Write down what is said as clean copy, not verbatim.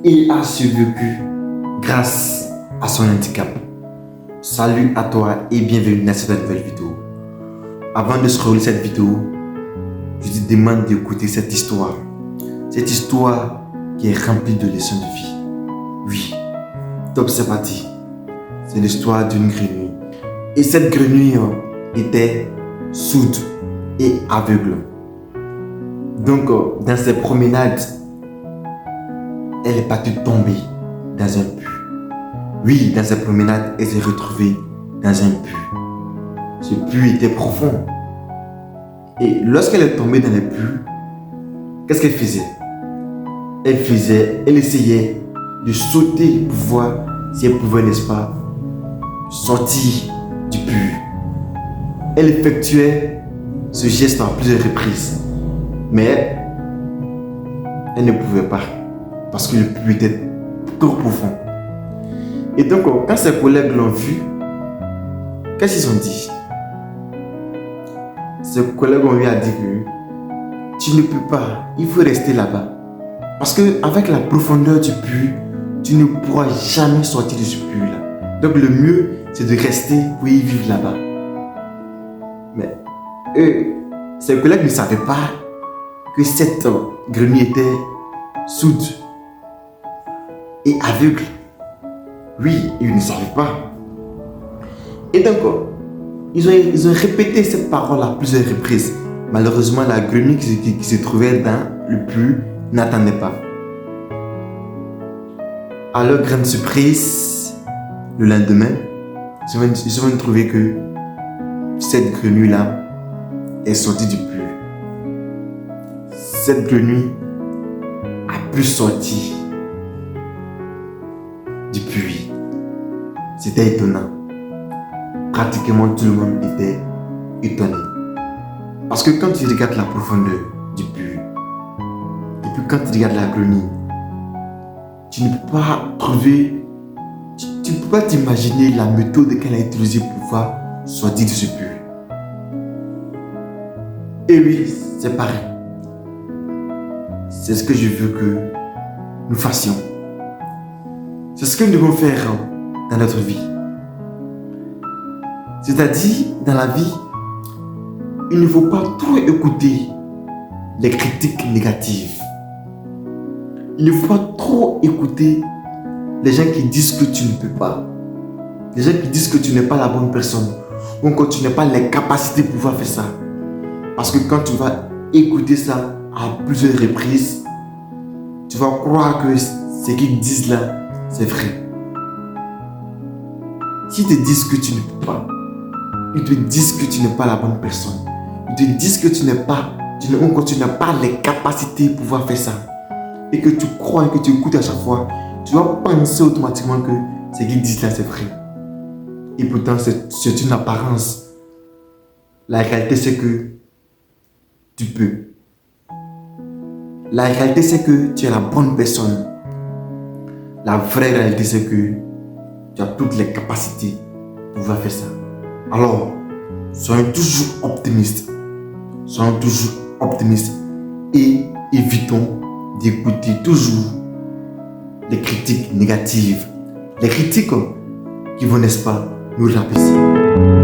et a survécu grâce à son handicap. Salut à toi et bienvenue dans cette nouvelle vidéo. Avant de scroller cette vidéo, je te demande d'écouter cette histoire. Cette histoire qui est remplie de leçons de vie. Oui, top, c'est parti. C'est l'histoire d'une grenouille. Et cette grenouille était sourde et aveugle. Donc, dans ses promenades, elle est partie tomber dans un puits. Oui, dans ses promenades, elle s'est retrouvée dans un puits. Ce puits était profond. Et lorsqu'elle est tombée dans le puits, qu'est-ce qu'elle faisait? Elle essayait de sauter pour voir si elle pouvait, n'est-ce pas, sortir du puits. Elle effectuait ce geste à plusieurs reprises. Mais elle ne pouvait pas parce que le puits était trop profond. Et donc, quand ses collègues l'ont vu, qu'est-ce qu'ils ont dit? Ses collègues ont lui dit que tu ne peux pas, il faut rester là-bas. Parce qu'avec la profondeur du puits, tu ne pourras jamais sortir de ce puits-là. Donc, le mieux, c'est de rester pour y vivre là-bas. Mais ses collègues ne savaient pas que cette grenouille était sourde et aveugle. Oui, ils ne savaient pas. Et donc, ils ont répété cette parole à plusieurs reprises. Malheureusement, la grenouille qui se trouvait dans le puits n'attendait pas. À leur grande surprise, le lendemain, ils ont trouvé que cette grenouille-là est sortie du puits. Cette grenouille a pu sortir du puits. C'était étonnant. Pratiquement tout le monde était étonné. Parce que quand tu regardes la profondeur du puits, et puis quand tu regardes la grenouille, tu ne peux pas trouver, tu ne peux pas t'imaginer la méthode qu'elle a utilisée pour pouvoir sortir de ce puits. Et oui, c'est pareil. C'est ce que je veux que nous fassions. C'est ce que nous devons faire dans notre vie. C'est-à-dire, dans la vie, il ne faut pas trop écouter les critiques négatives. Il ne faut pas trop écouter les gens qui disent que tu ne peux pas. Les gens qui disent que tu n'es pas la bonne personne. Ou que tu n'as pas les capacités pour pouvoir faire ça. Parce que quand tu vas écouter ça à plusieurs reprises, tu vas croire que ce qu'ils disent là, c'est vrai. S'ils te disent que tu ne peux pas, ils te disent que tu n'es pas la bonne personne. Ils te disent que tu n'as pas les capacités pour pouvoir faire ça. Et que tu crois et que tu écoutes à chaque fois, tu vas penser automatiquement que ce qu'ils disent là, c'est vrai. Et pourtant, c'est une apparence. La réalité, c'est que tu peux. La réalité, c'est que tu es la bonne personne. La vraie réalité, c'est que tu as toutes les capacités pour pouvoir faire ça. Alors, soyons toujours optimistes. Soyons toujours optimistes et évitons d'écouter toujours les critiques négatives. Les critiques qui vont, n'est-ce pas, nous rabaisser.